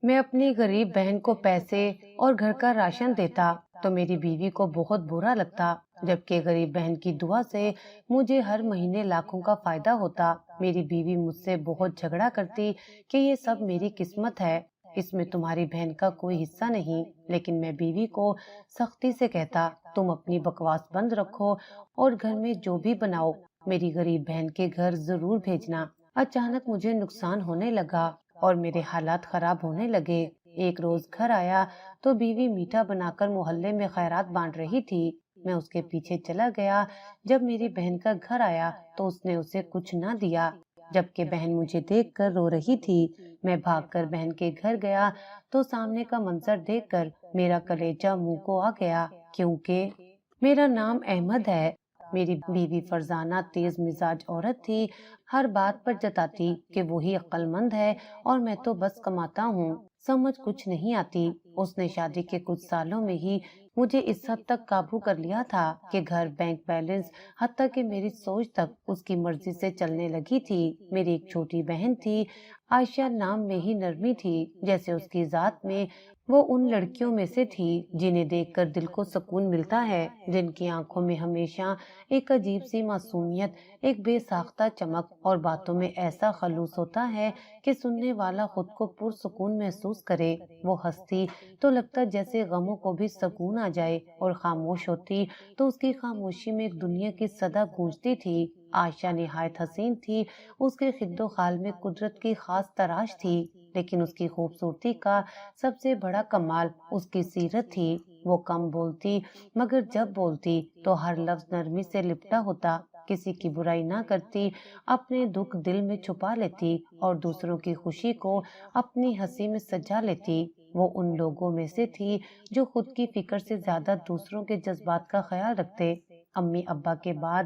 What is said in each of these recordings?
میں اپنی غریب بہن کو پیسے اور گھر کا راشن دیتا تو میری بیوی کو بہت برا لگتا، جبکہ غریب بہن کی دعا سے مجھے ہر مہینے لاکھوں کا فائدہ ہوتا۔ میری بیوی مجھ سے بہت جھگڑا کرتی کہ یہ سب میری قسمت ہے، اس میں تمہاری بہن کا کوئی حصہ نہیں، لیکن میں بیوی کو سختی سے کہتا تم اپنی بکواس بند رکھو اور گھر میں جو بھی بناؤ میری غریب بہن کے گھر ضرور بھیجنا۔ اچانک مجھے نقصان ہونے لگا اور میرے حالات خراب ہونے لگے۔ ایک روز گھر آیا تو بیوی میٹھا بنا کر محلے میں خیرات بانٹ رہی تھی۔ میں اس کے پیچھے چلا گیا۔ جب میری بہن کا گھر آیا تو اس نے اسے کچھ نہ دیا، جبکہ بہن مجھے دیکھ کر رو رہی تھی۔ میں بھاگ کر بہن کے گھر گیا تو سامنے کا منظر دیکھ کر میرا کلیجہ منہ کو آ گیا، کیونکہ میرا نام احمد ہے۔ میری بیوی فرزانہ تیز مزاج عورت تھی، ہر بات پر جتاتی کہ وہی عقل مند ہے اور میں تو بس کماتا ہوں، سمجھ کچھ نہیں آتی۔ اس نے شادی کے کچھ سالوں میں ہی مجھے اس حد تک قابو کر لیا تھا کہ گھر، بینک بیلنس، حتیٰ کہ میری سوچ تک اس کی مرضی سے چلنے لگی تھی۔ میری ایک چھوٹی بہن تھی، عائشہ، نام میں ہی نرمی تھی، جیسے اس کی ذات میں۔ وہ ان لڑکیوں میں سے تھی جنہیں دیکھ کر دل کو سکون ملتا ہے، جن کی آنکھوں میں ہمیشہ ایک عجیب سی معصومیت، ایک بے ساختہ چمک اور باتوں میں ایسا خلوص ہوتا ہے کہ سننے والا خود کو پرسکون محسوس کرے۔ وہ ہنستی تو لگتا جیسے غموں کو بھی سکون آ جائے، اور خاموش ہوتی تو اس کی خاموشی میں ایک دنیا کی صدا گونجتی تھی۔ عائشہ نہایت حسین تھی، اس کے خد و خال میں قدرت کی خاص تراش تھی، لیکن اس کی خوبصورتی کا سب سے بڑا کمال اس کی سیرت تھی۔ وہ کم بولتی، مگر جب بولتی تو ہر لفظ نرمی سے لپٹا ہوتا، کسی کی برائی نہ کرتی، اپنے دکھ دل میں چھپا لیتی اور دوسروں کی خوشی کو اپنی ہنسی میں سجا لیتی۔ وہ ان لوگوں میں سے تھی جو خود کی فکر سے زیادہ دوسروں کے جذبات کا خیال رکھتے۔ امی ابا کے بعد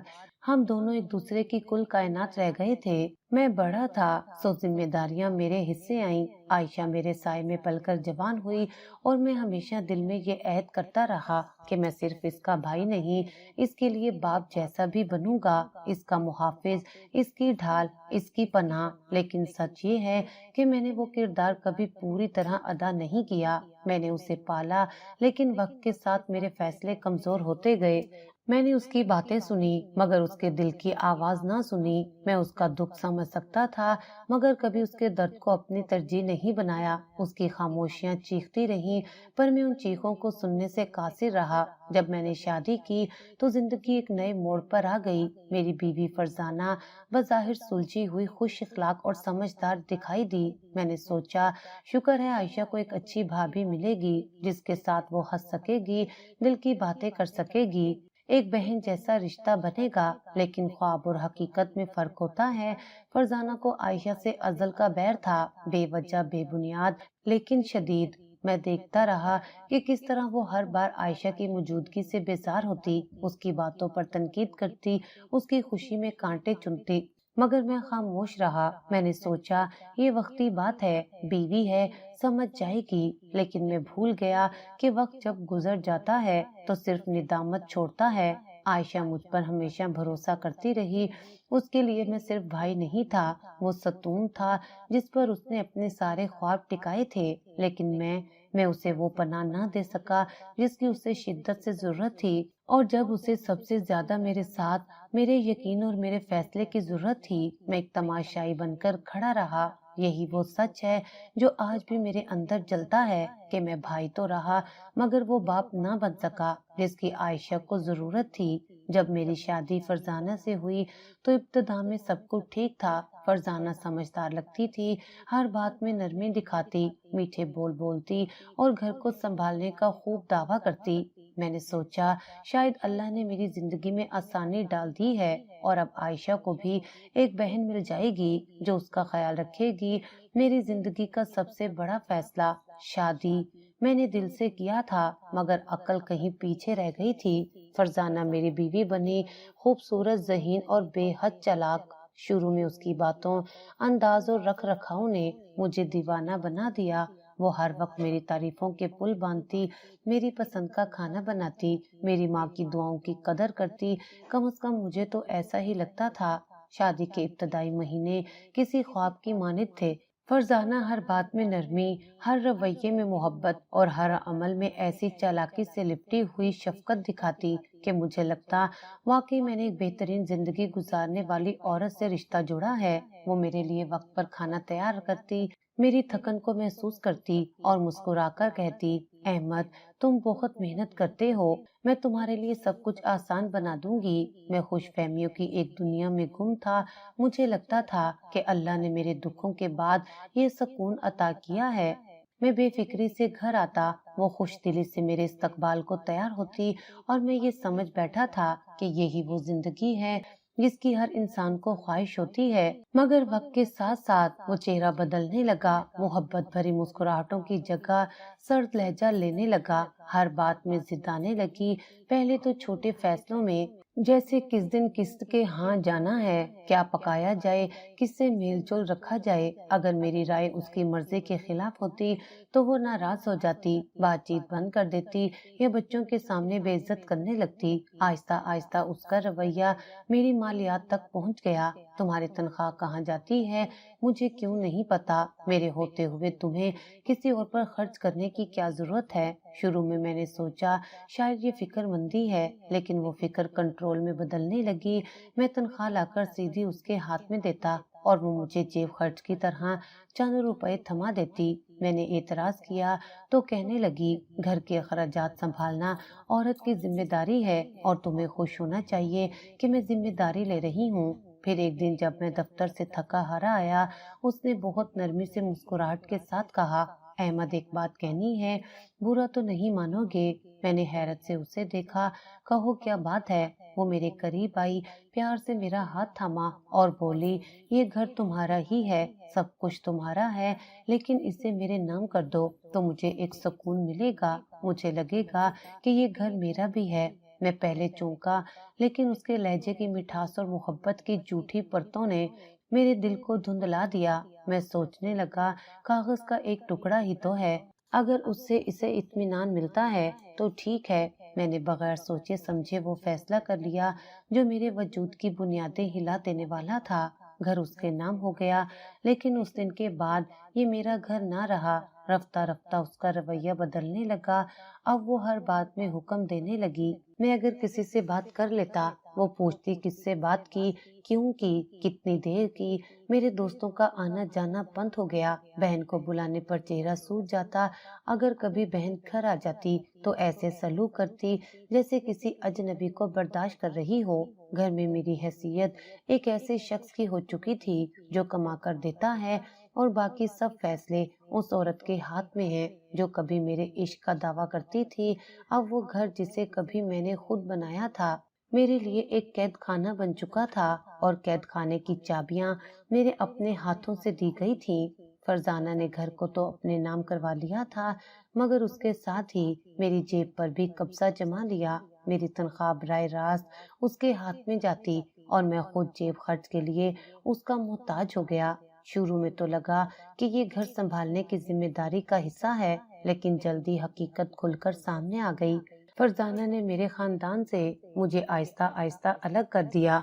ہم دونوں ایک دوسرے کی کل کائنات رہ گئے تھے۔ میں بڑا تھا سو ذمہ داریاں میرے حصے آئیں۔ عائشہ میرے سائے میں پل کر جوان ہوئی، اور میں ہمیشہ دل میں یہ عہد کرتا رہا کہ میں صرف اس کا بھائی نہیں، اس کے لیے باپ جیسا بھی بنوں گا، اس کا محافظ، اس کی ڈھال، اس کی پناہ۔ لیکن سچ یہ ہے کہ میں نے وہ کردار کبھی پوری طرح ادا نہیں کیا۔ میں نے اسے پالا، لیکن وقت کے ساتھ میرے فیصلے کمزور ہوتے گئے۔ میں نے اس کی باتیں سنی، مگر اس کے دل کی آواز نہ سنی۔ میں اس کا دکھ سمجھ سکتا تھا، مگر کبھی اس کے درد کو اپنی ترجیح نہیں بنایا۔ اس کی خاموشیاں چیختی رہیں، پر میں ان چیخوں کو سننے سے قاصر رہا۔ جب میں نے شادی کی تو زندگی ایک نئے موڑ پر آ گئی۔ میری بیوی فرزانہ بظاہر سلجھی ہوئی، خوش اخلاق اور سمجھدار دکھائی دی۔ میں نے سوچا شکر ہے عائشہ کو ایک اچھی بھابھی ملے گی جس کے ساتھ وہ ہنس سکے گی، دل کی باتیں کر سکے گی، ایک بہن جیسا رشتہ بنے گا۔ لیکن خواب اور حقیقت میں فرق ہوتا ہے۔ فرزانہ کو عائشہ سے ازل کا بیر تھا، بے وجہ، بے بنیاد، لیکن شدید۔ میں دیکھتا رہا کہ کس طرح وہ ہر بار عائشہ کی موجودگی سے بیزار ہوتی، اس کی باتوں پر تنقید کرتی، اس کی خوشی میں کانٹے چنتی، مگر میں خاموش رہا۔ میں نے سوچا یہ وقتی بات ہے، بیوی ہے، سمجھ جائے گی۔ لیکن میں بھول گیا کہ وقت جب گزر جاتا ہے تو صرف ندامت چھوڑتا ہے۔ عائشہ مجھ پر ہمیشہ بھروسہ کرتی رہی۔ اس کے لیے میں صرف بھائی نہیں تھا، وہ ستون تھا جس پر اس نے اپنے سارے خواب ٹکائے تھے۔ لیکن میں اسے وہ پناہ نہ دے سکا جس کی اسے شدت سے ضرورت تھی، اور جب اسے سب سے زیادہ میرے ساتھ، میرے یقین اور میرے فیصلے کی ضرورت تھی، میں ایک تماشائی بن کر کھڑا رہا۔ یہی وہ سچ ہے جو آج بھی میرے اندر جلتا ہے کہ میں بھائی تو رہا، مگر وہ باپ نہ بن سکا جس کی عائشہ کو ضرورت تھی۔ جب میری شادی فرزانہ سے ہوئی تو ابتدا میں سب کچھ ٹھیک تھا۔ فرزانہ سمجھدار لگتی تھی، ہر بات میں نرمی دکھاتی، میٹھے بول بولتی اور گھر کو سنبھالنے کا خوب دعویٰ کرتی۔ میں نے سوچا شاید اللہ نے میری زندگی میں آسانی ڈال دی ہے، اور اب عائشہ کو بھی ایک بہن مل جائے گی جو اس کا خیال رکھے گی۔ میری زندگی کا سب سے بڑا فیصلہ، شادی، میں نے دل سے کیا تھا، مگر عقل کہیں پیچھے رہ گئی تھی۔ فرزانہ میری بیوی بنی، خوبصورت، ذہین اور بے حد چالاک۔ شروع میں اس کی باتوں، انداز اور رکھ رکھاؤ نے مجھے دیوانہ بنا دیا۔ وہ ہر وقت میری تعریفوں کے پل باندھتی، میری پسند کا کھانا بناتی، میری ماں کی دعاؤں کی قدر کرتی، کم از کم مجھے تو ایسا ہی لگتا تھا۔ شادی کے ابتدائی مہینے کسی خواب کی مانند تھے۔ فرزانہ ہر بات میں نرمی، ہر رویے میں محبت اور ہر عمل میں ایسی چالاکی سے لپٹی ہوئی شفقت دکھاتی کہ مجھے لگتا واقعی میں نے ایک بہترین زندگی گزارنے والی عورت سے رشتہ جوڑا ہے۔ وہ میرے لیے وقت پر کھانا تیار کرتی، میری تھکن کو محسوس کرتی اور مسکرا کر کہتی، احمد تم بہت محنت کرتے ہو، میں تمہارے لیے سب کچھ آسان بنا دوں گی۔ میں خوش فہمیوں کی ایک دنیا میں گم تھا، مجھے لگتا تھا کہ اللہ نے میرے دکھوں کے بعد یہ سکون عطا کیا ہے۔ میں بے فکری سے گھر آتا، وہ خوش دلی سے میرے استقبال کو تیار ہوتی اور میں یہ سمجھ بیٹھا تھا کہ یہی وہ زندگی ہے جس کی ہر انسان کو خواہش ہوتی ہے۔ مگر وقت کے ساتھ ساتھ وہ چہرہ بدلنے لگا، محبت بھری مسکراہٹوں کی جگہ سرد لہجہ لینے لگا، ہر بات میں ضد آنے لگی۔ پہلے تو چھوٹے فیصلوں میں، جیسے کس دن کس کے ہاں جانا ہے، کیا پکایا جائے، کس سے میل جول رکھا جائے، اگر میری رائے اس کی مرضی کے خلاف ہوتی تو وہ ناراض ہو جاتی، بات چیت بند کر دیتی یا بچوں کے سامنے بے عزت کرنے لگتی۔ آہستہ آہستہ اس کا رویہ میری مالیات تک پہنچ گیا۔ تمہاری تنخواہ کہاں جاتی ہے مجھے کیوں نہیں پتا، میرے ہوتے ہوئے تمہیں کسی اور پر خرچ کرنے کی کیا ضرورت ہے۔ شروع میں میں نے سوچا شاید یہ فکر مندی ہے، لیکن وہ فکر کنٹرول میں بدلنے لگی۔ میں تنخواہ لا کر سیدھی اس کے ہاتھ میں دیتا اور وہ مجھے جیب خرچ کی طرح چند روپے تھما دیتی۔ میں نے اعتراض کیا تو کہنے لگی، گھر کے اخراجات سنبھالنا عورت کی ذمہ داری ہے اور تمہیں خوش ہونا چاہیے کہ میں ذمہ داری لے رہی ہوں۔ پھر ایک دن جب میں دفتر سے تھکا ہارا آیا، اس نے بہت نرمی سے مسکراہٹ کے ساتھ کہا، احمد ایک بات کہنی ہے، برا تو نہیں مانو گے؟ میں نے حیرت سے اسے دیکھا۔ کہو کیا بات ہے؟ وہ میرے قریب آئی، پیار سے میرا ہاتھ تھاما اور بولی، یہ گھر تمہارا ہی ہے، سب کچھ تمہارا ہے، لیکن اسے میرے نام کر دو تو مجھے ایک سکون ملے گا، مجھے لگے گا کہ یہ گھر میرا بھی ہے۔ میں پہلے چونکا، لیکن اس کے لہجے کی مٹھاس اور محبت کی جھوٹی پرتوں نے میرے دل کو دھندلا دیا۔ میں سوچنے لگا، کاغذ کا ایک ٹکڑا ہی تو ہے، اگر اس سے اسے اطمینان ملتا ہے تو ٹھیک ہے۔ میں نے بغیر سوچے سمجھے وہ فیصلہ کر لیا جو میرے وجود کی بنیادیں ہلا دینے والا تھا۔ گھر اس کے نام ہو گیا، لیکن اس دن کے بعد یہ میرا گھر نہ رہا۔ رفتہ رفتہ اس کا رویہ بدلنے لگا، اب وہ ہر بات میں حکم دینے لگی۔ میں اگر کسی سے بات کر لیتا، وہ پوچھتی کس سے بات کی، کیوں کی، کتنی دیر کی۔ میرے دوستوں کا آنا جانا بند ہو گیا، بہن کو بلانے پر چہرہ سوج جاتا، اگر کبھی بہن گھر آ جاتی تو ایسے سلوک کرتی جیسے کسی اجنبی کو برداشت کر رہی ہو۔ گھر میں میری حیثیت ایک ایسے شخص کی ہو چکی تھی جو کما کر دیتا ہے اور باقی سب فیصلے اس عورت کے ہاتھ میں ہیں جو کبھی میرے عشق کا دعویٰ کرتی تھی۔ اب وہ گھر جسے کبھی میں نے خود بنایا تھا میرے لیے ایک قید خانہ بن چکا تھا، اور قید خانے کی چابیاں میرے اپنے ہاتھوں سے دی گئی تھیں۔ فرزانہ نے گھر کو تو اپنے نام کروا لیا تھا، مگر اس کے ساتھ ہی میری جیب پر بھی قبضہ جما لیا۔ میری تنخواہ براہ راست اس کے ہاتھ میں جاتی اور میں خود جیب خرچ کے لیے اس کا محتاج ہو گیا۔ شروع میں تو لگا کہ یہ گھر سنبھالنے کی ذمہ داری کا حصہ ہے، لیکن جلدی حقیقت کھل کر سامنے آ گئی۔ فرزانہ نے میرے خاندان سے مجھے آہستہ آہستہ الگ کر دیا۔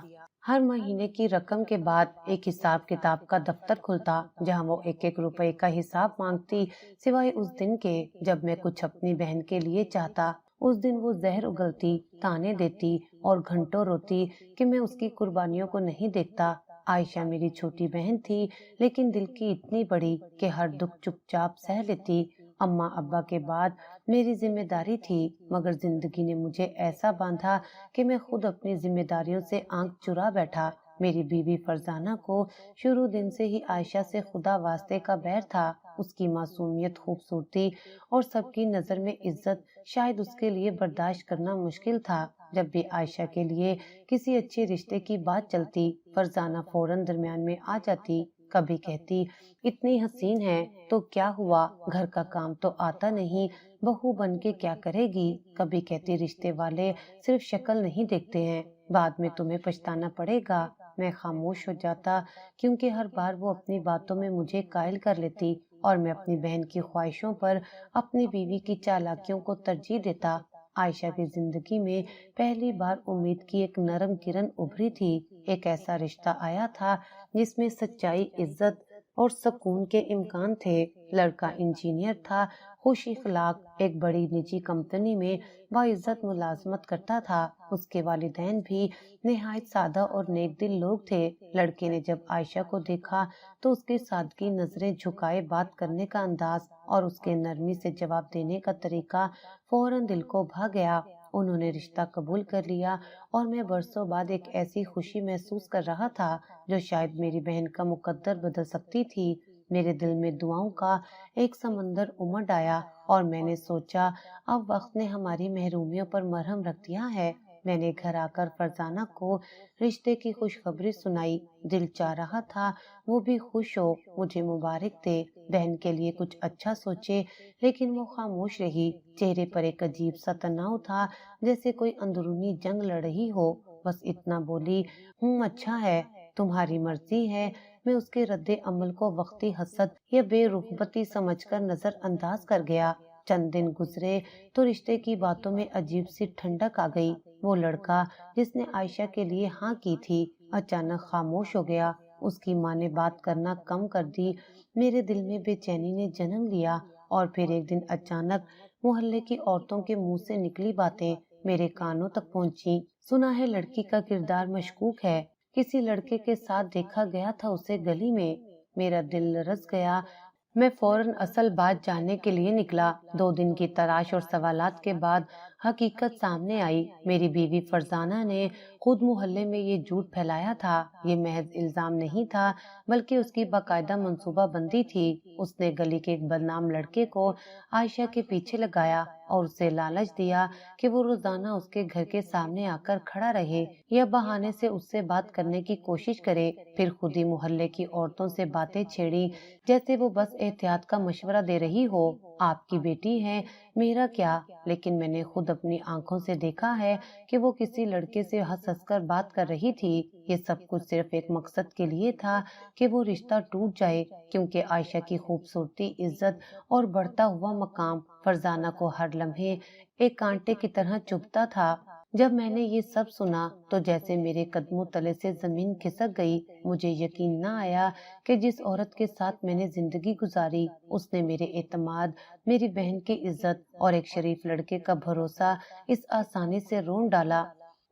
ہر مہینے کی رقم کے بعد ایک حساب کتاب کا دفتر کھلتا جہاں وہ ایک ایک روپے کا حساب مانگتی، سوائے اس دن کے جب میں کچھ اپنی بہن کے لیے چاہتا۔ اس دن وہ زہر اگلتی، تانے دیتی اور گھنٹوں روتی کہ میں اس کی قربانیوں کو نہیں دیکھتا۔ عائشہ میری چھوٹی بہن تھی، لیکن دل کی اتنی بڑی کہ ہر دکھ چپ چاپ سہ لیتی۔ اماں ابا کے بعد میری ذمہ داری تھی، مگر زندگی نے مجھے ایسا باندھا کہ میں خود اپنی ذمہ داریوں سے آنکھ چرا بیٹھا۔ میری بیوی فرزانہ کو شروع دن سے ہی عائشہ سے خدا واسطے کا بیر تھا۔ اس کی معصومیت، خوبصورتی اور سب کی نظر میں عزت شاید اس کے لیے برداشت کرنا مشکل تھا۔ جب بھی عائشہ کے لیے کسی اچھے رشتے کی بات چلتی، فرزانہ فوراً درمیان میں آ جاتی۔ کبھی کہتی، اتنی حسین ہے تو کیا ہوا، گھر کا کام تو آتا نہیں، بہو بن کے کیا کرے گی۔ کبھی کہتی، رشتے والے صرف شکل نہیں دیکھتے ہیں، بعد میں تمہیں پچھتانا پڑے گا۔ میں خاموش ہو جاتا، کیونکہ ہر بار وہ اپنی باتوں میں مجھے قائل کر لیتی اور میں اپنی بہن کی خواہشوں پر اپنی بیوی کی چالاکیوں کو ترجیح دیتا۔ عائشہ کی زندگی میں پہلی بار امید کی ایک نرم کرن ابھری تھی، ایک ایسا رشتہ آیا تھا جس میں سچائی، عزت، اور سکون کے امکان تھے۔ لڑکا انجینئر تھا، خوش اخلاق، ایک بڑی نجی کمپنی میں باعزت ملازمت کرتا تھا۔ اس کے والدین بھی نہایت سادہ اور نیک دل لوگ تھے۔ لڑکے نے جب عائشہ کو دیکھا تو اس کے سادگی، نظریں جھکائے بات کرنے کا انداز اور اس کے نرمی سے جواب دینے کا طریقہ فوراً دل کو بھا گیا۔ انہوں نے رشتہ قبول کر لیا اور میں برسوں بعد ایک ایسی خوشی محسوس کر رہا تھا جو شاید میری بہن کا مقدر بدل سکتی تھی۔ میرے دل میں دعاؤں کا ایک سمندر امڈ آیا اور میں نے سوچا اب وقت نے ہماری محرومیوں پر مرہم رکھ دیا ہے۔ میں نے گھر آ کر فرزانہ کو رشتے کی خوشخبری سنائی۔ دل چاہ رہا تھا وہ بھی خوش ہو، مجھے مبارک دے، بہن کے لیے کچھ اچھا سوچے، لیکن وہ خاموش رہی۔ چہرے پر ایک عجیب سا تناؤ تھا، جیسے کوئی اندرونی جنگ لڑ رہی ہو۔ بس اتنا بولی، اچھا ہے، تمہاری مرضی ہے۔ میں اس کے رد عمل کو وقتی حسد یا بے رغبتی سمجھ کر نظر انداز کر گیا۔ چند دن گزرے تو رشتے کی باتوں میں عجیب سی ٹھنڈک آ گئی۔ وہ لڑکا جس نے عائشہ کے لیے ہاں کی تھی اچانک خاموش ہو گیا۔ اس کی ماں نے بات کرنا کم کر دی۔ میرے دل میں بے چینی نے جنم لیا اور پھر ایک دن اچانک محلے کی عورتوں کے منہ سے نکلی باتیں میرے کانوں تک پہنچی۔ سنا ہے لڑکی کا کردار مشکوک ہے، کسی لڑکے کے ساتھ دیکھا گیا تھا اسے گلی میں۔ میرا دل لرز گیا۔ میں فوراً اصل بات جاننے کے لیے نکلا۔ 2 دن کی تلاش اور سوالات کے بعد حقیقت سامنے آئی۔ میری بیوی فرزانہ نے خود محلے میں یہ جھوٹ پھیلایا تھا۔ یہ محض الزام نہیں تھا بلکہ اس کی باقاعدہ منصوبہ بندی تھی۔ اس نے گلی کے ایک بدنام لڑکے کو عائشہ کے پیچھے لگایا اور اسے لالچ دیا کہ وہ روزانہ اس کے گھر کے سامنے آ کر کھڑا رہے یا بہانے سے اس سے بات کرنے کی کوشش کرے۔ پھر خود ہی محلے کی عورتوں سے باتیں چھیڑی جیسے وہ بس احتیاط کا مشورہ دے رہی ہو۔ آپ کی بیٹی ہے، میرا کیا؟ لیکن میں نے خود اپنی آنکھوں سے دیکھا ہے کہ وہ کسی لڑکے سے ہنس ہنس کر بات کر رہی تھی۔ یہ سب کچھ صرف ایک مقصد کے لیے تھا کہ وہ رشتہ ٹوٹ جائے، کیونکہ عائشہ کی خوبصورتی، عزت اور بڑھتا ہوا مقام فرزانہ کو ہر لمحے ایک کانٹے کی طرح چبھتا تھا۔ جب میں نے یہ سب سنا تو جیسے میرے قدموں تلے سے زمین کھسک گئی۔ مجھے یقین نہ آیا کہ جس عورت کے ساتھ میں نے زندگی گزاری اس نے میرے اعتماد، میری بہن کی عزت اور ایک شریف لڑکے کا بھروسہ اس آسانی سے رون ڈالا۔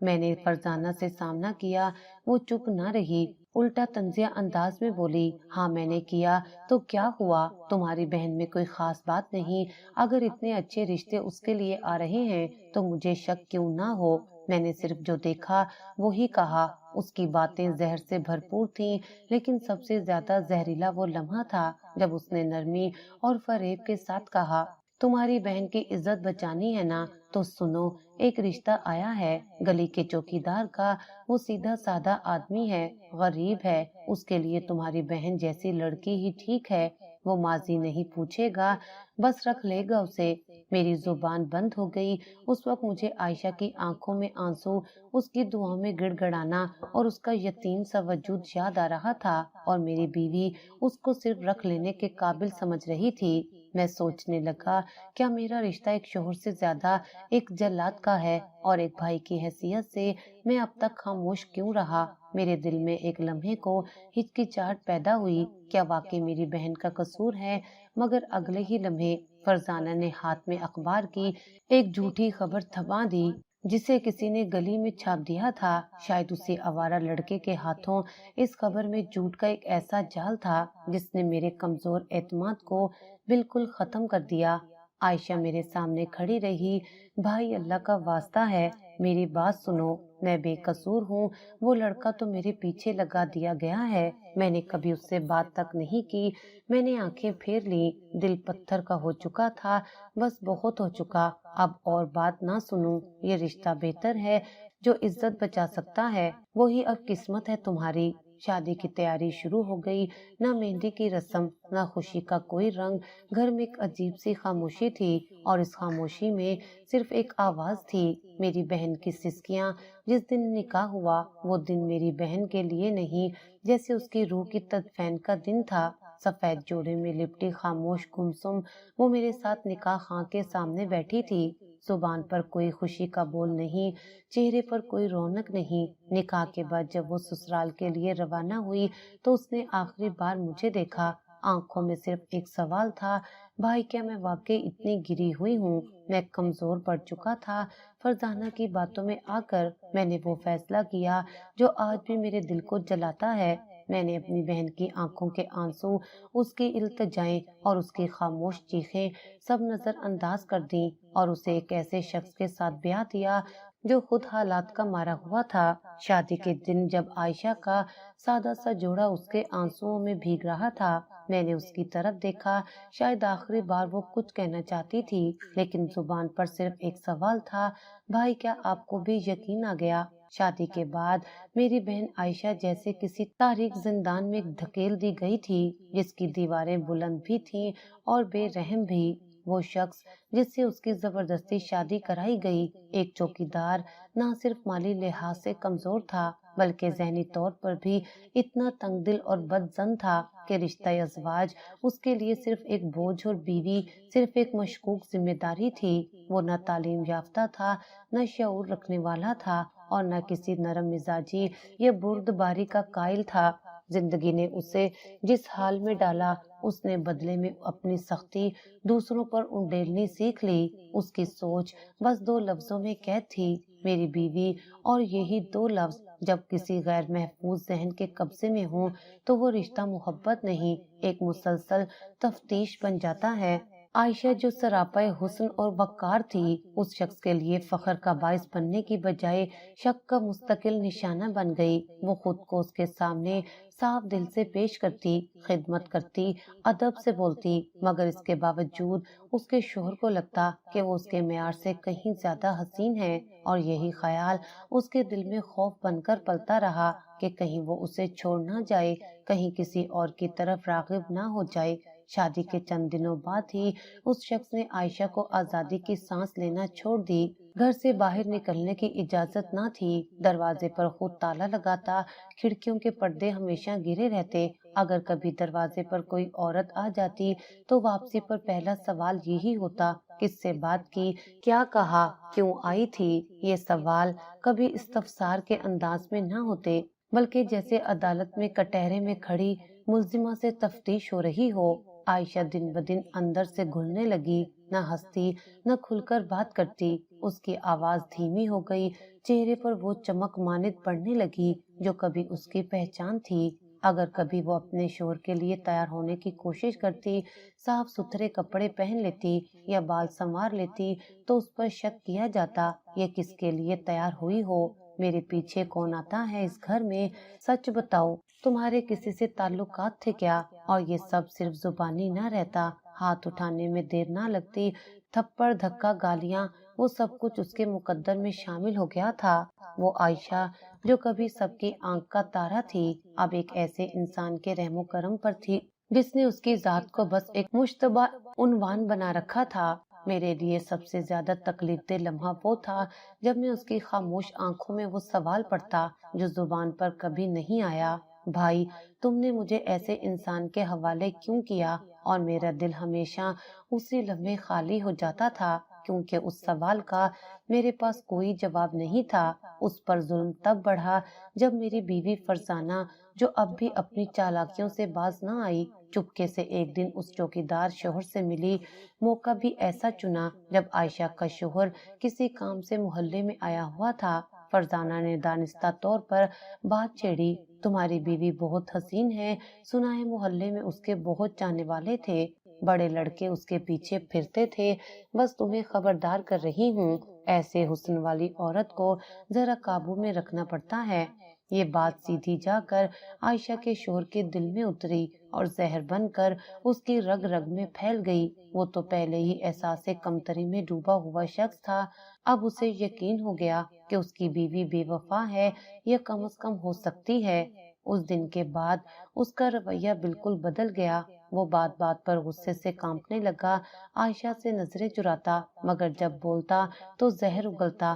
میں نے فرزانہ سے سامنا کیا۔ وہ چپ نہ رہی، الٹا طنزیہ انداز میں بولی، ہاں میں نے کیا تو کیا ہوا؟ تمہاری بہن میں کوئی خاص بات نہیں؟ اگر اتنے اچھے رشتے اس کے لیے آ رہے ہیں تو مجھے شک کیوں نہ ہو؟ میں نے صرف جو دیکھا وہی کہا۔ اس کی باتیں زہر سے بھرپور تھیں، لیکن سب سے زیادہ زہریلا وہ لمحہ تھا جب اس نے نرمی اور فریب کے ساتھ کہا، تمہاری بہن کی عزت بچانی ہے نا تو سنو، ایک رشتہ آیا ہے گلی کے چوکیدار کا۔ وہ سیدھا سادہ آدمی ہے، غریب ہے، اس کے لیے تمہاری بہن جیسی لڑکی ہی ٹھیک ہے۔ وہ ماضی نہیں پوچھے گا، بس رکھ لے گا اسے۔ میری زبان بند ہو گئی۔ اس وقت مجھے عائشہ کی آنکھوں میں آنسو، اس کی دعاؤں میں گڑ گڑانا اور اس کا یتیم سا وجود یاد آ رہا تھا، اور میری بیوی اس کو صرف رکھ لینے کے قابل سمجھ رہی تھی۔ میں سوچنے لگا، کیا میرا رشتہ ایک شوہر سے زیادہ ایک جلاد کا ہے؟ اور ایک بھائی کی حیثیت سے میں اب تک خاموش کیوں رہا؟ میرے دل میں ایک لمحے کو ہچکچاہٹ پیدا ہوئی، کیا واقعی میری بہن کا قصور ہے؟ مگر اگلے ہی لمحے فرزانہ نے ہاتھ میں اخبار کی ایک جھوٹی خبر تھما دی جسے کسی نے گلی میں چھاپ دیا تھا۔ شاید اسی آوارہ لڑکے کے ہاتھوں اس خبر میں جھوٹ کا ایک ایسا جال تھا جس نے میرے کمزور اعتماد کو بالکل ختم کر دیا۔ عائشہ میرے سامنے کھڑی رہی۔ بھائی، اللہ کا واسطہ ہے، میری بات سنو، میں بے قصور ہوں۔ وہ لڑکا تو میرے پیچھے لگا دیا گیا ہے، میں نے کبھی اس سے بات تک نہیں کی۔ میں نے آنکھیں پھیر لی، دل پتھر کا ہو چکا تھا، بس بہت ہو چکا، اب اور بات نہ سنوں۔ یہ رشتہ بہتر ہے، جو عزت بچا سکتا ہے وہی اب قسمت ہے تمہاری۔ شادی کی تیاری شروع ہو گئی، نہ مہندی کی رسم، نہ خوشی کا کوئی رنگ۔ گھر میں ایک عجیب سی خاموشی تھی، اور اس خاموشی میں صرف ایک آواز تھی، میری بہن کی سسکیاں۔ جس دن نکاح ہوا وہ دن میری بہن کے لیے نہیں، جیسے اس کی روح کی تدفین کا دن تھا۔ سفید جوڑے میں لپٹی خاموش گمسم وہ میرے ساتھ نکاح خاں کے سامنے بیٹھی تھی۔ زبان پر کوئی خوشی کا بول نہیں، چہرے پر کوئی رونق نہیں۔ نکاح کے بعد جب وہ سسرال کے لیے روانہ ہوئی تو اس نے آخری بار مجھے دیکھا۔ آنکھوں میں صرف ایک سوال تھا، بھائی کیا میں واقعی اتنی گری ہوئی ہوں؟ میں کمزور پڑ چکا تھا۔ فرزانہ کی باتوں میں آ کر میں نے وہ فیصلہ کیا جو آج بھی میرے دل کو جلاتا ہے۔ میں نے اپنی بہن کی آنکھوں کے آنسو، اس کی التجائیں اور اس کی خاموش چیخیں سب نظر انداز کر دیں اور اسے ایک ایسے شخص کے ساتھ بیاہ دیا جو خود حالات کا مارا ہوا تھا۔ شادی کے دن جب عائشہ کا سادہ سا جوڑا اس کے آنسوؤں میں بھیگ رہا تھا، میں نے اس کی طرف دیکھا۔ شاید آخری بار وہ کچھ کہنا چاہتی تھی، لیکن زبان پر صرف ایک سوال تھا، بھائی کیا آپ کو بھی یقین آ گیا؟ شادی کے بعد میری بہن عائشہ جیسے کسی تاریک زندان میں دھکیل دی گئی تھی، جس کی دیواریں بلند بھی تھیں اور بے رحم بھی۔ وہ شخص جس سے اس کی زبردستی شادی کرائی گئی، ایک چوکیدار، نہ صرف مالی لحاظ سے کمزور تھا بلکہ ذہنی طور پر بھی اتنا تنگ دل اور بدظن تھا کہ رشتہ ازواج اس کے لیے صرف ایک بوجھ اور بیوی صرف ایک مشکوک ذمہ داری تھی۔ وہ نہ تعلیم یافتہ تھا، نہ شعور رکھنے والا تھا اور نہ کسی نرم مزاجی یا بردباری کا قائل تھا۔ زندگی نے اسے جس حال میں ڈالا، اس نے بدلے میں اپنی سختی دوسروں پر انڈیلنی سیکھ لی۔ اس کی سوچ بس دو لفظوں میں قید تھی، میری بیوی، اور یہی دو لفظ جب کسی غیر محفوظ ذہن کے قبضے میں ہوں تو وہ رشتہ محبت نہیں، ایک مسلسل تفتیش بن جاتا ہے۔ عائشہ جو سراپا حسن اور وقار تھی، اس شخص کے لیے فخر کا باعث بننے کی بجائے شک کا مستقل نشانہ بن گئی۔ وہ خود کو اس کے سامنے صاف دل سے پیش کرتی، خدمت کرتی، ادب سے بولتی، مگر اس کے باوجود اس کے شوہر کو لگتا کہ وہ اس کے معیار سے کہیں زیادہ حسین ہے، اور یہی خیال اس کے دل میں خوف بن کر پلتا رہا کہ کہیں وہ اسے چھوڑ نہ جائے، کہیں کسی اور کی طرف راغب نہ ہو جائے۔ شادی کے چند دنوں بعد ہی اس شخص نے عائشہ کو آزادی کی سانس لینا چھوڑ دی۔ گھر سے باہر نکلنے کی اجازت نہ تھی، دروازے پر خود تالا لگاتا، کھڑکیوں کے پردے ہمیشہ گرے رہتے۔ اگر کبھی دروازے پر کوئی عورت آ جاتی تو واپسی پر پہلا سوال یہی ہوتا، کس سے بات کی، کیا کہا، کیوں آئی تھی؟ یہ سوال کبھی استفسار کے انداز میں نہ ہوتے، بلکہ جیسے عدالت میں کٹہرے میں کھڑی ملزمہ سے تفتیش ہو رہی ہو۔ عائشہ دن بدن اندر سے گھلنے لگی، نہ ہنستی، نہ کھل کر بات کرتی۔ اس کی آواز دھیمی ہو گئی، چہرے پر وہ چمک مانند پڑنے لگی جو کبھی اس کی پہچان تھی۔ اگر کبھی وہ اپنے شوہر کے لیے تیار ہونے کی کوشش کرتی، صاف ستھرے کپڑے پہن لیتی یا بال سنوار لیتی، تو اس پر شک کیا جاتا، یہ کس کے لیے تیار ہوئی ہو؟ میرے پیچھے کون آتا ہے اس گھر میں؟ سچ بتاؤ، تمہارے کسی سے تعلقات تھے کیا؟ اور یہ سب صرف زبانی نہ رہتا، ہاتھ اٹھانے میں دیر نہ لگتی، تھپڑ دھکا گالیاں، وہ سب کچھ اس کے مقدر میں شامل ہو گیا تھا۔ وہ عائشہ جو کبھی سب کی آنکھ کا تارا تھی، اب ایک ایسے انسان کے رحم و کرم پر تھی جس نے اس کی ذات کو بس ایک مشتبہ عنوان بنا رکھا تھا۔ میرے لیے سب سے زیادہ تکلیف دہ لمحہ وہ تھا جب میں اس کی خاموش آنکھوں میں وہ سوال پڑھتا جو زبان پر کبھی نہیں آیا، بھائی تم نے مجھے ایسے انسان کے حوالے کیوں کیا؟ اور میرا دل ہمیشہ اسی لمحے خالی ہو جاتا تھا، کیونکہ اس سوال کا میرے پاس کوئی جواب نہیں تھا۔ اس پر ظلم تب بڑھا جب میری بیوی فرزانہ، جو اب بھی اپنی چالاکیوں سے باز نہ آئی، چپکے سے ایک دن اس چوکیدار شوہر سے ملی۔ موقع بھی ایسا چنا جب عائشہ کا شوہر کسی کام سے محلے میں آیا ہوا تھا۔ فرزانہ نے دانستہ طور پر بات چھیڑی، تمہاری بیوی بہت حسین ہے، سنا ہے محلے میں اس کے بہت چاہنے والے تھے، بڑے لڑکے اس کے پیچھے پھرتے تھے، بس تمہیں خبردار کر رہی ہوں، ایسے حسن والی عورت کو ذرا قابو میں رکھنا پڑتا ہے۔ یہ بات سیدھی جا کر عائشہ کے شوہر کے دل میں اتری اور زہر بن کر اس کی رگ رگ میں پھیل گئی۔ وہ تو پہلے ہی احساس کمتری میں ڈوبا ہوا شخص تھا، اب اسے یقین ہو گیا کہ اس کی بیوی بے وفا ہے یا کم از کم ہو سکتی ہے۔ اس دن کے بعد اس کا رویہ بالکل بدل گیا۔ وہ بات بات پر غصے سے کانپنے لگا، عائشہ سے نظریں چراتا، مگر جب بولتا تو زہر اگلتا۔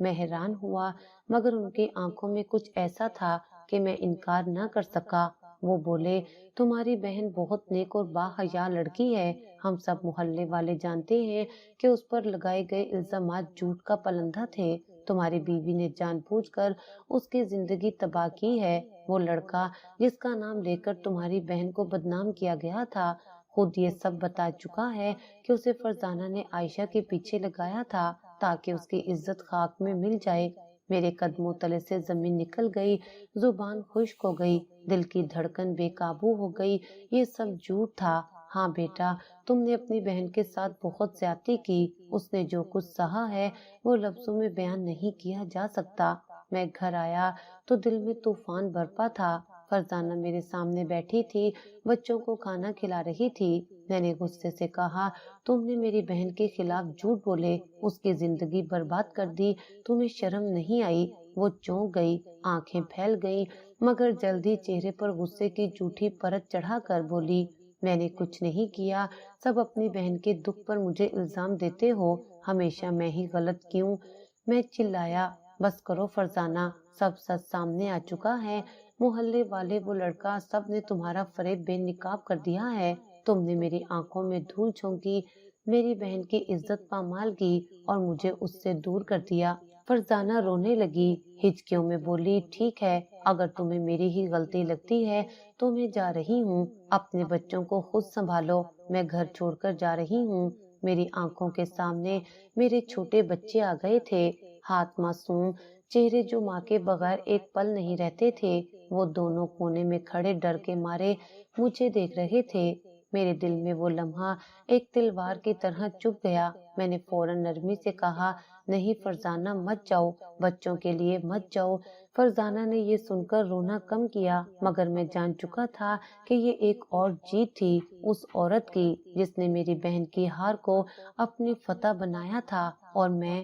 میں حیران ہوا مگر ان کی آنکھوں میں کچھ ایسا تھا کہ میں انکار نہ کر سکا۔ وہ بولے، تمہاری بہن بہت نیک اور باحیا لڑکی ہے، ہم سب محلے والے جانتے ہیں کہ اس پر لگائے گئے الزامات جھوٹ کا پلندہ تھے۔ تمہاری بیوی نے جان بوجھ کر اس کی زندگی تباہ کی ہے۔ وہ لڑکا جس کا نام لے کر تمہاری بہن کو بدنام کیا گیا تھا خود یہ سب بتا چکا ہے کہ اسے فرزانہ نے عائشہ کے پیچھے لگایا تھا تاکہ اس کی عزت خاک میں مل جائے۔ میرے قدموں تلے سے زمین نکل گئی، زبان خشک ہو گئی، دل کی دھڑکن بے قابو ہو گئی۔ یہ سب جھوٹ تھا۔ ہاں بیٹا، تم نے اپنی بہن کے ساتھ بہت زیادتی کی۔ اس نے جو کچھ سہا ہے وہ لفظوں میں بیان نہیں کیا جا سکتا۔ میں گھر آیا تو دل میں طوفان برپا تھا۔ فرزانہ میرے سامنے بیٹھی تھی، بچوں کو کھانا کھلا رہی تھی۔ میں نے غصے سے کہا، تم نے میری بہن کے خلاف جھوٹ بولے، اس کی زندگی برباد کر دی، تمہیں شرم نہیں آئی؟ وہ چونک گئی، آنکھیں پھیل گئیں، مگر جلدی چہرے پر غصے کی جھوٹی پرت چڑھا کر بولی، میں نے کچھ نہیں کیا، سب اپنی بہن کے دکھ پر مجھے الزام دیتے ہو، ہمیشہ میں ہی غلط کیوں؟ میں چلایا، بس کرو فرزانہ، سب سچ سامنے آ چکا ہے، محلے والے، وہ لڑکا، سب نے تمہارا فریب بے نقاب کر دیا ہے۔ تم نے میری آنکھوں میں دھول جھونکی، میری بہن کی عزت پامال کی اور مجھے اس سے دور کر دیا۔ فرزانہ رونے لگی، ہچکیوں میں بولی، ٹھیک ہے، اگر تمہیں میری ہی غلطی لگتی ہے تو میں جا رہی ہوں، اپنے بچوں کو خود سنبھالو، میں گھر چھوڑ کر جا رہی ہوں۔ میری آنکھوں کے سامنے میرے چھوٹے بچے آ گئے تھے، ہاتھ معصوم چہرے جو ماں کے بغیر ایک پل نہیں رہتے تھے، وہ دونوں کونے میں کھڑے ڈر کے مارے مجھے دیکھ رہے تھے۔ میرے دل میں وہ لمحہ ایک تلوار کی طرح چبھ گیا۔ میں نے فوراً نرمی سے کہا، نہیں فرزانہ، مت جاؤ، بچوں کے لیے مت جاؤ۔ فرزانہ نے یہ سن کر رونا کم کیا، مگر میں جان چکا تھا کہ یہ ایک اور جیت تھی، اس عورت کی جس نے میری بہن کی ہار کو اپنی فتح بنایا تھا، اور میں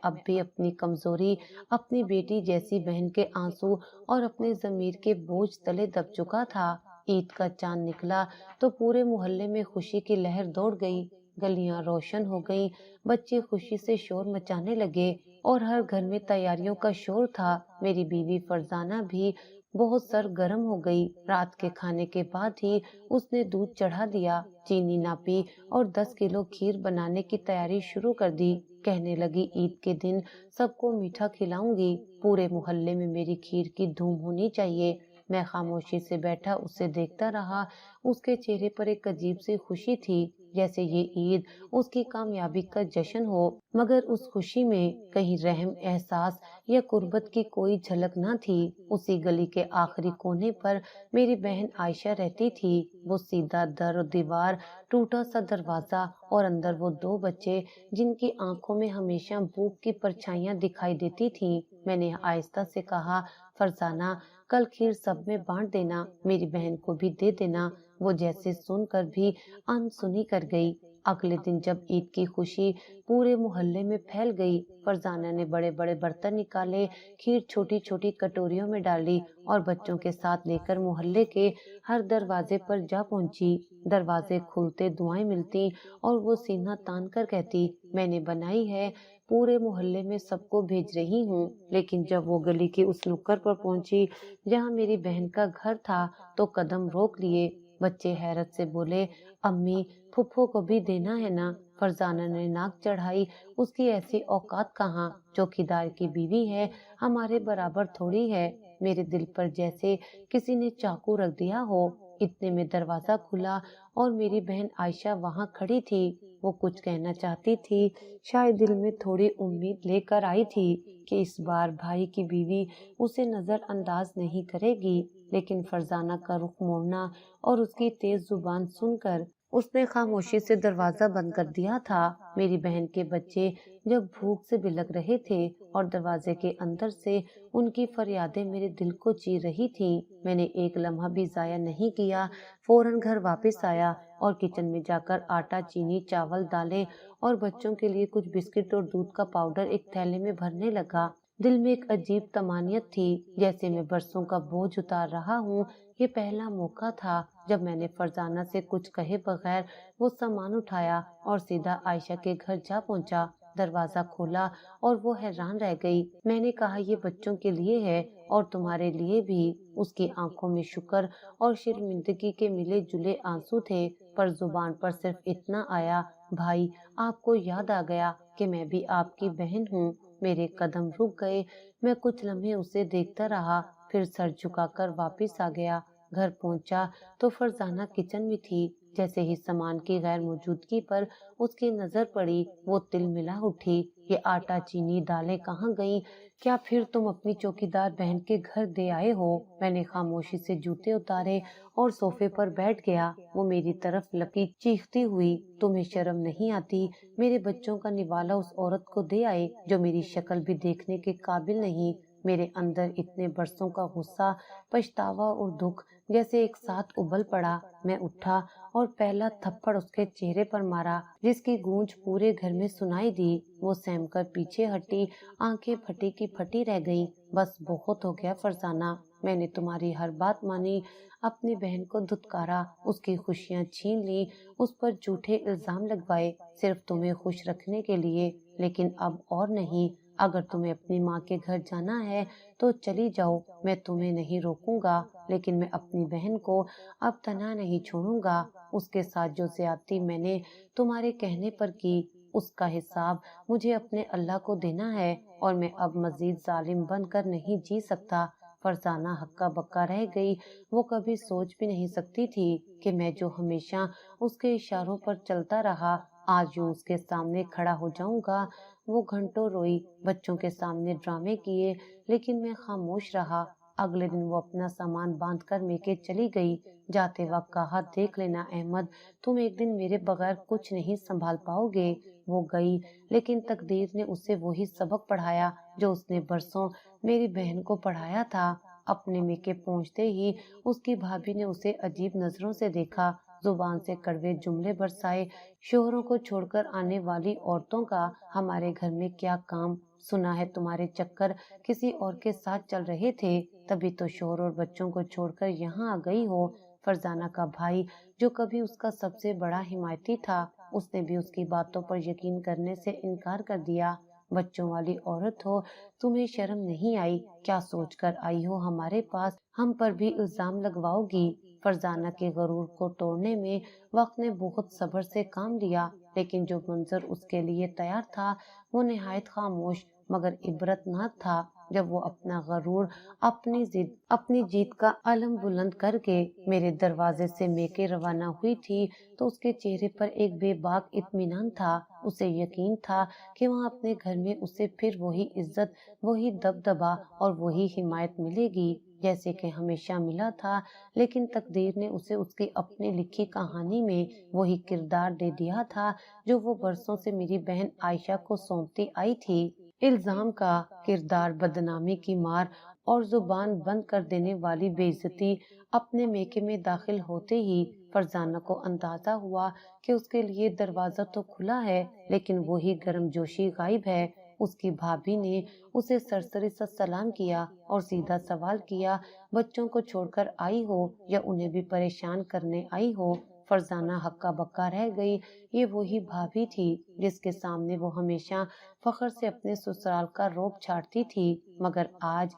اب بھی اپنی کمزوری، اپنی بیٹی جیسی بہن کے آنسو اور اپنے ضمیر کے بوجھ تلے دب چکا تھا۔ عید کا چاند نکلا تو پورے محلے میں خوشی کی لہر دوڑ گئی، گلیاں روشن ہو گئیں، بچے خوشی سے شور مچانے لگے اور ہر گھر میں تیاریوں کا شور تھا۔ میری بیوی فرزانہ بھی بہت سرگرم ہو گئی، رات کے کھانے کے بعد ہی اس نے دودھ چڑھا دیا، چینی ناپی اور 10 کلو کھیر بنانے کی تیاری شروع کر دی۔ کہنے لگی، عید کے دن سب کو میٹھا کھلاؤں گی، پورے محلے میں میری کھیر کی دھوم ہونی چاہیے۔ میں خاموشی سے بیٹھا اسے دیکھتا رہا، اس کے چہرے پر ایک عجیب سی خوشی تھی، جیسے یہ عید اس کی کامیابی کا جشن ہو، مگر اس خوشی میں کہیں رحم، احساس یا قربت کی کوئی جھلک نہ تھی۔ اسی گلی کے آخری کونے پر میری بہن عائشہ رہتی تھی، وہ سیدھا در و دیوار، ٹوٹا سا دروازہ اور اندر وہ 2 بچے جن کی آنکھوں میں ہمیشہ بھوک کی پرچھائیاں دکھائی دیتی تھیں۔ میں نے آہستہ سے کہا، فرزانہ، کل کھیر سب میں بانٹ دینا، میری بہن کو بھی دے دینا۔ وہ جیسے سن کر بھی انسنی کر گئی۔ اگلے دن جب عید کی خوشی پورے محلے میں پھیل گئی، فرزانہ نے بڑے بڑے برتن نکالے، کھیر چھوٹی چھوٹی کٹوریوں میں ڈالی اور بچوں کے ساتھ لے کر محلے کے ہر دروازے پر جا پہنچی۔ دروازے کھلتے دعائیں ملتی اور وہ سینہ تان کر کہتی، میں نے بنائی ہے، پورے محلے میں سب کو بھیج رہی ہوں۔ لیکن جب وہ گلی کی اس نکڑ پر پہنچی جہاں میری بہن کا گھر تھا تو قدم روک لیے۔ بچے حیرت سے بولے، امی، پھپھو کو بھی دینا ہے نا؟ فرزانہ نے ناک چڑھائی، اس کی ایسی اوقات کہاں، چوکیدار کی بیوی ہے، ہمارے برابر تھوڑی ہے۔ میرے دل پر جیسے کسی نے چاقو رکھ دیا ہو۔ اتنے میں دروازہ کھلا اور میری بہن عائشہ وہاں کھڑی تھی۔ وہ کچھ کہنا چاہتی تھی، شاید دل میں تھوڑی امید لے کر آئی تھی کہ اس بار بھائی کی بیوی اسے نظر انداز نہیں کرے گی، لیکن فرزانہ کا رخ موڑنا اور اس کی تیز زبان سن کر اس نے خاموشی سے دروازہ بند کر دیا تھا۔ میری بہن کے بچے جب بھوک سے بلک رہے تھے اور دروازے کے اندر سے ان کی فریادیں میرے دل کو چیر رہی تھیں، میں نے ایک لمحہ بھی ضائع نہیں کیا، فوراً گھر واپس آیا اور کچن میں جا کر آٹا، چینی، چاول، دالیں اور بچوں کے لیے کچھ بسکٹ اور دودھ کا پاؤڈر ایک تھیلے میں بھرنے لگا۔ دل میں ایک عجیب طمانینت تھی، جیسے میں برسوں کا بوجھ اتار رہا ہوں۔ یہ پہلا موقع تھا جب میں نے فرزانہ سے کچھ کہے بغیر وہ سامان اٹھایا اور سیدھا عائشہ کے گھر جا پہنچا۔ دروازہ کھولا اور وہ حیران رہ گئی۔ میں نے کہا یہ بچوں کے لیے ہے اور تمہارے لیے بھی۔ اس کی آنکھوں میں شکر اور شرمندگی کے ملے جلے آنسو تھے، پر زبان پر صرف اتنا آیا، بھائی آپ کو یاد آ گیا کہ میں بھی آپ کی بہن ہوں۔ میرے قدم رک گئے، میں کچھ لمحے اسے دیکھتا رہا، پھر سر جھکا کر واپس آ گیا۔ گھر پہنچا تو فرزانہ کچن میں تھی۔ جیسے ہی سامان کی غیر موجودگی پر اس کی نظر پڑی، وہ تل ملا اٹھی۔ یہ آٹا چینی دالیں کہاں گئیں؟ کیا پھر تم اپنی چوکیدار بہن کے گھر دے آئے ہو؟ میں نے خاموشی سے جوتے اتارے اور صوفے پر بیٹھ گیا۔ وہ میری طرف لپکی چیختی ہوئی، تمہیں شرم نہیں آتی؟ میرے بچوں کا نوالا اس عورت کو دے آئے جو میری شکل بھی دیکھنے کے قابل نہیں۔ میرے اندر اتنے برسوں کا غصہ، پچھتاوا اور دکھ جیسے ایک ساتھ ابل پڑا۔ میں اٹھا اور پہلا تھپڑ اس کے چہرے پر مارا، جس کی گونج پورے گھر میں سنائی دی۔ وہ سہم کر پیچھے ہٹی، آنکھیں پھٹی کی پھٹی رہ گئیں۔ بس بہت ہو گیا فرزانہ، میں نے تمہاری ہر بات مانی، اپنی بہن کو دھتکارا، اس کی خوشیاں چھین لی، اس پر جھوٹے الزام لگوائے، صرف تمہیں خوش رکھنے کے لیے۔ لیکن اب اور نہیں، اگر تمہیں اپنی ماں کے گھر جانا ہے تو چلی جاؤ، میں تمہیں نہیں روکوں گا، لیکن میں اپنی بہن کو اب تنہا نہیں چھوڑوں گا۔ اس کے ساتھ جو زیادتی میں نے تمہارے کہنے پر کی، اس کا حساب مجھے اپنے اللہ کو دینا ہے، اور میں اب مزید ظالم بن کر نہیں جی سکتا۔ فرزانہ ہکا بکا رہ گئی۔ وہ کبھی سوچ بھی نہیں سکتی تھی کہ میں جو ہمیشہ اس کے اشاروں پر چلتا رہا، آج یوں اس کے سامنے کھڑا ہو جاؤں گا۔ وہ گھنٹوں روئی، بچوں کے سامنے ڈرامے کیے، لیکن میں خاموش رہا۔ اگلے دن وہ اپنا سامان باندھ کر میکے چلی گئی۔ جاتے وقت کہا، دیکھ لینا احمد، تم ایک دن میرے بغیر کچھ نہیں سنبھال پاؤ گے۔ وہ گئی، لیکن تقدیر نے اسے وہی سبق پڑھایا جو اس نے برسوں میری بہن کو پڑھایا تھا۔ اپنے میکے پہنچتے ہی اس کی بھابھی نے اسے عجیب نظروں سے دیکھا، زبان سے کڑوے جملے برسائے، شوہروں کو چھوڑ کر آنے والی عورتوں کا ہمارے گھر میں کیا کام؟ سنا ہے تمہارے چکر کسی اور کے ساتھ چل رہے تھے، تبھی تو شوہر اور بچوں کو چھوڑ کر یہاں آ گئی ہو۔ فرزانہ کا بھائی، جو کبھی اس کا سب سے بڑا حمایتی تھا، اس نے بھی اس کی باتوں پر یقین کرنے سے انکار کر دیا۔ بچوں والی عورت ہو، تمہیں شرم نہیں آئی؟ کیا سوچ کر آئی ہو ہمارے پاس؟ ہم پر بھی الزام لگواؤ گی؟ فرزانہ کے غرور کو توڑنے میں وقت نے بہت صبر سے کام لیا، لیکن جو منظر اس کے لیے تیار تھا وہ نہایت خاموش مگر عبرت ناک تھا۔ جب وہ اپنا غرور، اپنی جیت کا علم بلند کر کے میرے دروازے سے میکے روانہ ہوئی تھی تو اس کے چہرے پر ایک بے باک اطمینان تھا۔ اسے یقین تھا کہ وہاں اپنے گھر میں اسے پھر وہی عزت، وہی دبدبا اور وہی حمایت ملے گی جیسے کہ ہمیشہ ملا تھا۔ لیکن تقدیر نے اسے اس کی اپنی لکھی کہانی میں وہی کردار دے دیا تھا جو وہ برسوں سے میری بہن عائشہ کو سونپتی آئی تھی۔ الزام کا کردار، بدنامی کی مار اور زبان بند کر دینے والی بے عزتی۔ اپنے میکے میں داخل ہوتے ہی فرزانہ کو اندازہ ہوا کہ اس کے لیے دروازہ تو کھلا ہے، لیکن وہی گرم جوشی غائب ہے۔ اس کی بھابھی نے اسے سرسری سا سلام کیا اور سیدھا سوال کیا، بچوں کو چھوڑ کر آئی ہو یا انہیں بھی پریشان کرنے آئی ہو؟ فرزانہ ہکا بکا رہ گئی۔ یہ وہی بھابھی تھی جس کے سامنے وہ ہمیشہ فخر سے اپنے سسرال کا روب چھاڑتی تھی، مگر آج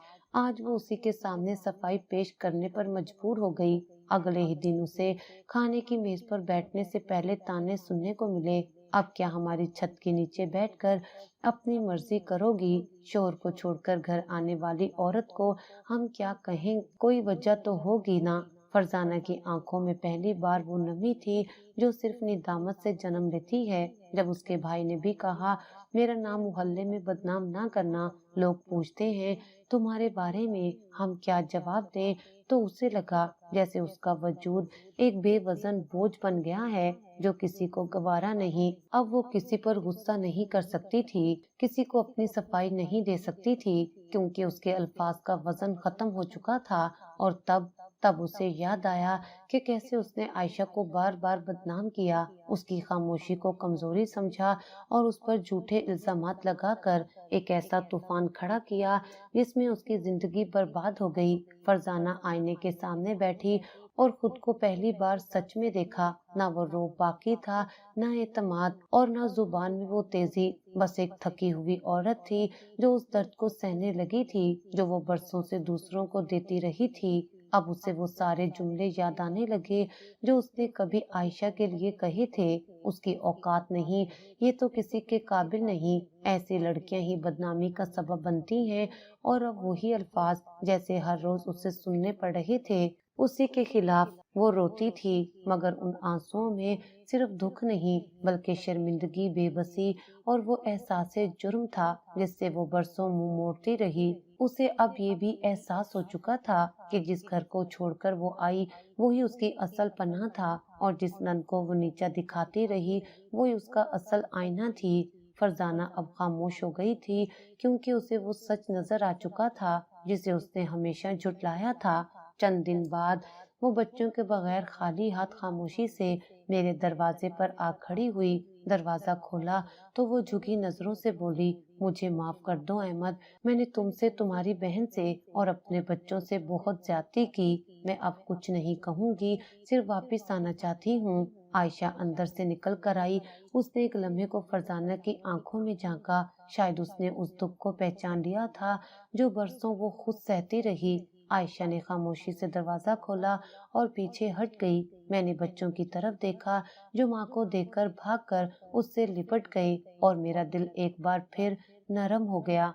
وہ اسی کے سامنے صفائی پیش کرنے پر مجبور ہو گئی۔ اگلے ہی دن اسے کھانے کی میز پر بیٹھنے سے پہلے طعنے سننے کو ملے، اب کیا ہماری چھت کے نیچے بیٹھ کر اپنی مرضی کرو گی؟ شوہر کو چھوڑ کر گھر آنے والی عورت کو ہم کیا کہیں؟ کوئی وجہ تو ہوگی نا؟ فرزانہ کی آنکھوں میں پہلی بار وہ نمی تھی جو صرف ندامت سے جنم لیتی ہے۔ جب اس کے بھائی نے بھی کہا، میرا نام محلے میں بدنام نہ کرنا، لوگ پوچھتے ہیں تمہارے بارے میں، ہم کیا جواب دیں؟ تو اسے لگا جیسے اس کا وجود ایک بے وزن بوجھ بن گیا ہے جو کسی کو گوارا نہیں۔ اب وہ کسی پر غصہ نہیں کر سکتی تھی، کسی کو اپنی صفائی نہیں دے سکتی تھی، کیونکہ اس کے الفاظ کا وزن ختم ہو چکا تھا۔ اور تب تب اسے یاد آیا کہ کیسے اس نے عائشہ کو بار بار بدنام کیا، اس کی خاموشی کو کمزوری سمجھا اور اس پر جھوٹے الزامات لگا کر ایک ایسا طوفان کھڑا کیا جس میں اس کی زندگی برباد ہو گئی۔ فرزانہ آئینے کے سامنے بیٹھی اور خود کو پہلی بار سچ میں دیکھا، نہ وہ روب باقی تھا، نہ اعتماد اور نہ زبان میں وہ تیزی، بس ایک تھکی ہوئی عورت تھی جو اس درد کو سہنے لگی تھی جو وہ برسوں سے دوسروں کو دیتی رہی تھی۔ اب اسے وہ سارے جملے یاد آنے لگے جو اس نے کبھی عائشہ کے لیے کہے تھے، اس کی اوقات نہیں، یہ تو کسی کے قابل نہیں، ایسی لڑکیاں ہی بدنامی کا سبب بنتی ہیں۔ اور اب وہی الفاظ جیسے ہر روز اسے سننے پڑ رہے تھے، اسی کے خلاف وہ روتی تھی، مگر ان آنسوؤں میں صرف دکھ نہیں بلکہ شرمندگی، بے بسی اور وہ احساس جرم تھا جس سے وہ برسوں منہ موڑتی رہی۔ اسے اب یہ بھی احساس ہو چکا تھا کہ جس گھر کو چھوڑ کر وہ آئی وہی اس کی اصل پناہ تھا، اور جس نن کو وہ نیچا دکھاتی رہی وہی اس کا اصل آئینہ تھی۔ فرزانہ اب خاموش ہو گئی تھی کیونکہ اسے وہ سچ نظر آ چکا تھا جسے اس نے ہمیشہ جھٹلایا تھا۔ چند دن بعد وہ بچوں کے بغیر خالی ہاتھ خاموشی سے میرے دروازے پر آ کھڑی ہوئی۔ دروازہ کھولا تو وہ جھکی نظروں سے بولی، مجھے معاف کر دو احمد، میں نے تم سے، تمہاری بہن سے اور اپنے بچوں سے بہت زیادتی کی، میں اب کچھ نہیں کہوں گی، صرف واپس آنا چاہتی ہوں۔ عائشہ اندر سے نکل کر آئی، اس نے ایک لمحے کو فرزانہ کی آنکھوں میں جھانکا، شاید اس نے اس دکھ کو پہچان لیا تھا جو برسوں وہ خود سہتی رہی۔ عائشہ نے خاموشی سے دروازہ کھولا اور پیچھے ہٹ گئی۔ میں نے بچوں کی طرف دیکھا جو ماں کو دیکھ کر بھاگ کر اس سے لپٹ گئے، اور میرا دل ایک بار پھر نرم ہو گیا۔